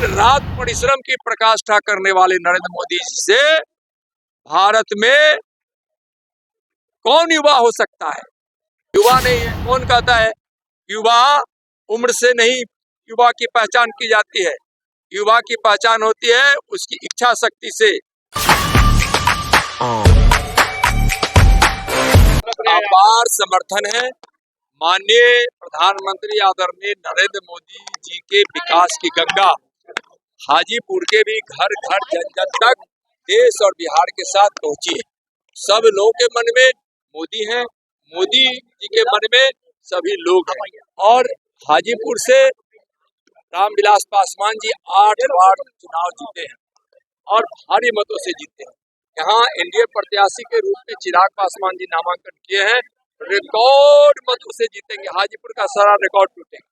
दिन रात परिश्रम की प्रकाष्ठा करने वाले नरेंद्र मोदी जी से भारत में कौन युवा हो सकता है? युवा नहीं है। कौन कहता है युवा उम्र से नहीं युवा की पहचान की जाती है? युवा की पहचान होती है उसकी इच्छा शक्ति से। अपार समर्थन है माननीय प्रधानमंत्री आदरणीय नरेंद्र मोदी जी के विकास की गंगा हाजीपुर के भी घर घर जन जन तक देश और बिहार के साथ पहुंची है। सब लोगों के मन में मोदी हैं, मोदी जी के मन में सभी लोग हैं। और हाजीपुर से रामविलास पासवान जी 8 बार चुनाव जीते हैं और भारी मतों से जीते हैं। यहाँ एनडीए प्रत्याशी के रूप में चिराग पासवान जी नामांकन किए हैं, रिकॉर्ड मतों से जीतेंगे। हाजीपुर का सारा रिकॉर्ड टूटेगा।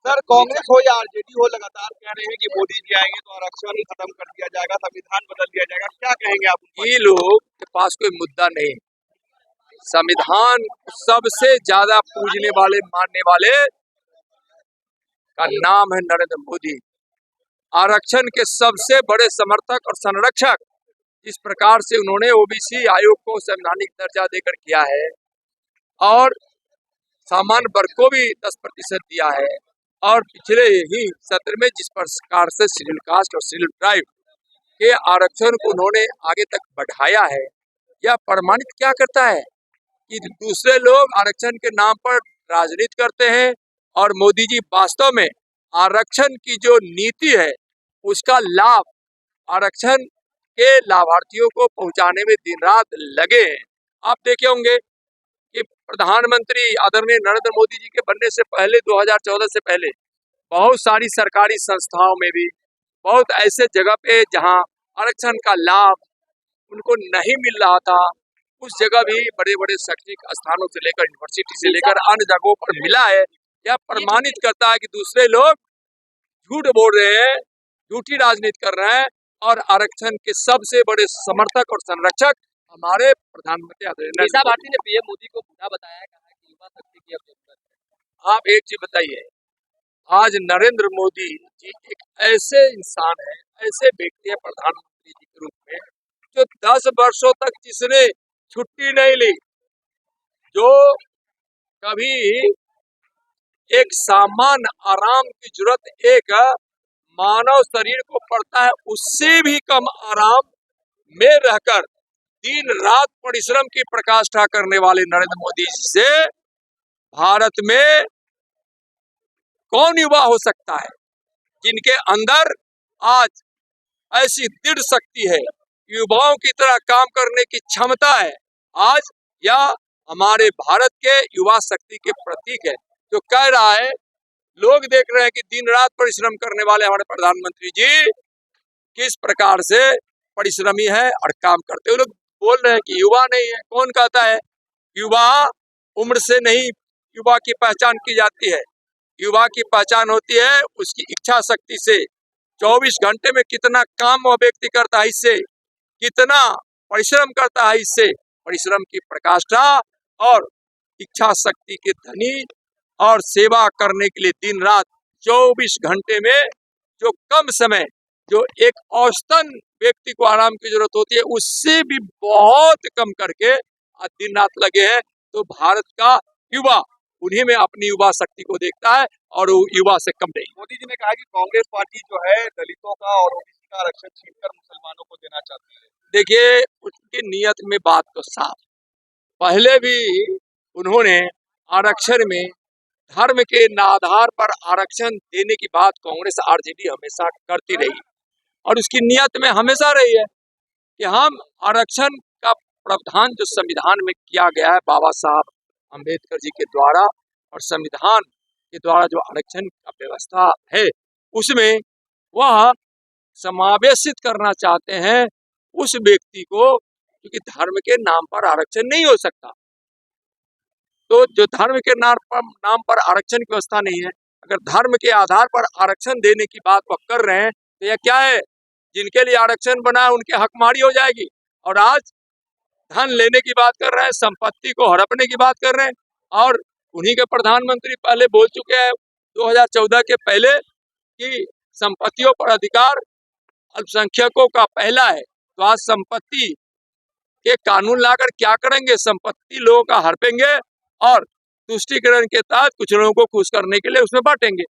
सर, कांग्रेस हो या आरजेडी हो लगातार कह रहे हैं कि मोदी जी आएंगे तो आरक्षण खत्म कर दिया जाएगा, संविधान बदल दिया जाएगा। क्या कहेंगे आप? ये लोग के पास कोई मुद्दा नहीं। संविधान सबसे ज्यादा पूजने वाले मानने वाले का नाम है नरेंद्र मोदी। आरक्षण के सबसे बड़े समर्थक और संरक्षक। इस प्रकार से उन्होंने ओबीसी आयोग को संवैधानिक दर्जा देकर किया है और सामान्य वर्ग को भी 10% दिया है। और पिछले ही सत्र में जिस प्रकार से शेड्यूल कास्ट और शेड्यूल ट्राइब के आरक्षण को उन्होंने आगे तक बढ़ाया है, यह प्रमाणित क्या करता है कि दूसरे लोग आरक्षण के नाम पर राजनीति करते हैं और मोदी जी वास्तव में आरक्षण की जो नीति है उसका लाभ आरक्षण के लाभार्थियों को पहुंचाने में दिन रात लगे हैं। आप देखे होंगे कि प्रधानमंत्री आदरणीय नरेंद्र मोदी जी के बनने से पहले 2014 से पहले बहुत सारी सरकारी संस्थाओं में भी बहुत ऐसे जगह पे जहां आरक्षण का लाभ उनको नहीं मिल रहा था, उस जगह भी बड़े बड़े शैक्षणिक स्थानों से लेकर यूनिवर्सिटी से लेकर अन्य जगहों पर मिला है। यह प्रमाणित करता है कि दूसरे लोग झूठ बोल रहे हैं, झूठी राजनीति कर रहे हैं और आरक्षण के सबसे बड़े समर्थक और संरक्षक हमारे प्रधानमंत्री मीसा भारती ने पीएम मोदी को बुरा बताया, कहा कि युवा शक्ति की अब जरूरत है। आप एक चीज बताइए, आज नरेंद्र मोदी जी एक ऐसे इंसान है, ऐसे व्यक्ति है प्रधानमंत्री जी के रूप में जो 10 वर्षों तक जिसने छुट्टी नहीं ली, जो कभी एक सामान्य आराम की जरूरत एक मानव शरीर को पड़ता है उससे भी कम आराम में रहकर दिन रात परिश्रम की प्रकाष्ठा करने वाले नरेंद्र मोदी जी से भारत में कौन युवा हो सकता है जिनके अंदर आज ऐसी दृढ़ शक्ति है, युवाओं की तरह काम करने की क्षमता है। आज यह हमारे भारत के युवा शक्ति के प्रतीक है जो कह रहा है, लोग देख रहे हैं कि दिन रात परिश्रम करने वाले हमारे प्रधानमंत्री जी किस प्रकार से परिश्रमी है और काम करते हैं। लोग बोल रहे हैं कि युवा नहीं है। कौन कहता है युवा उम्र से नहीं युवा की पहचान की जाती है? युवा की पहचान होती है उसकी इच्छा शक्ति से। 24 घंटे में कितना काम वह व्यक्ति करता है, इससे कितना परिश्रम करता है, इससे परिश्रम की प्रकाष्ठा और इच्छा शक्ति के धनी और सेवा करने के लिए दिन रात 24 घंटे में जो कम समय जो एक औसतन व्यक्ति को आराम की जरूरत होती है उससे भी बहुत कम करके आज दिन रात लगे हैं। तो भारत का युवा उन्हीं में अपनी युवा शक्ति को देखता है और वो युवा से कम नहीं। मोदी जी ने कहा कि कांग्रेस पार्टी जो है दलितों का और ओबीसी का आरक्षण छीनकर मुसलमानों को देना चाहती है। देखिए, उनकी नियत में बात तो साफ। पहले भी उन्होंने आरक्षण में धर्म के आधार पर आरक्षण देने की बात कांग्रेस आरजेडी हमेशा करती रही और उसकी नियत में हमेशा रही है कि हम आरक्षण का प्रावधान जो संविधान में किया गया है बाबा साहब अम्बेडकर जी के द्वारा और संविधान के द्वारा जो आरक्षण का व्यवस्था है उसमें वह समावेशित करना चाहते हैं उस व्यक्ति को, क्योंकि धर्म के नाम पर आरक्षण नहीं हो सकता। तो जो धर्म के नाम पर आरक्षण की व्यवस्था नहीं है, अगर धर्म के आधार पर आरक्षण देने की बात वह कर रहे हैं तो यह क्या है? जिनके लिए आरक्षण बना है उनके हकमारी हो जाएगी। और आज धन लेने की बात कर रहे हैं, संपत्ति को हड़पने की बात कर रहे हैं। और उन्हीं के प्रधानमंत्री पहले बोल चुके हैं 2014 के पहले कि संपत्तियों पर अधिकार अल्पसंख्यकों का पहला है। तो आज संपत्ति के कानून लाकर क्या करेंगे? संपत्ति लोगों का हड़पेंगे और तुष्टीकरण के तहत कुछ लोगों को खुश करने के लिए उसमें बांटेंगे।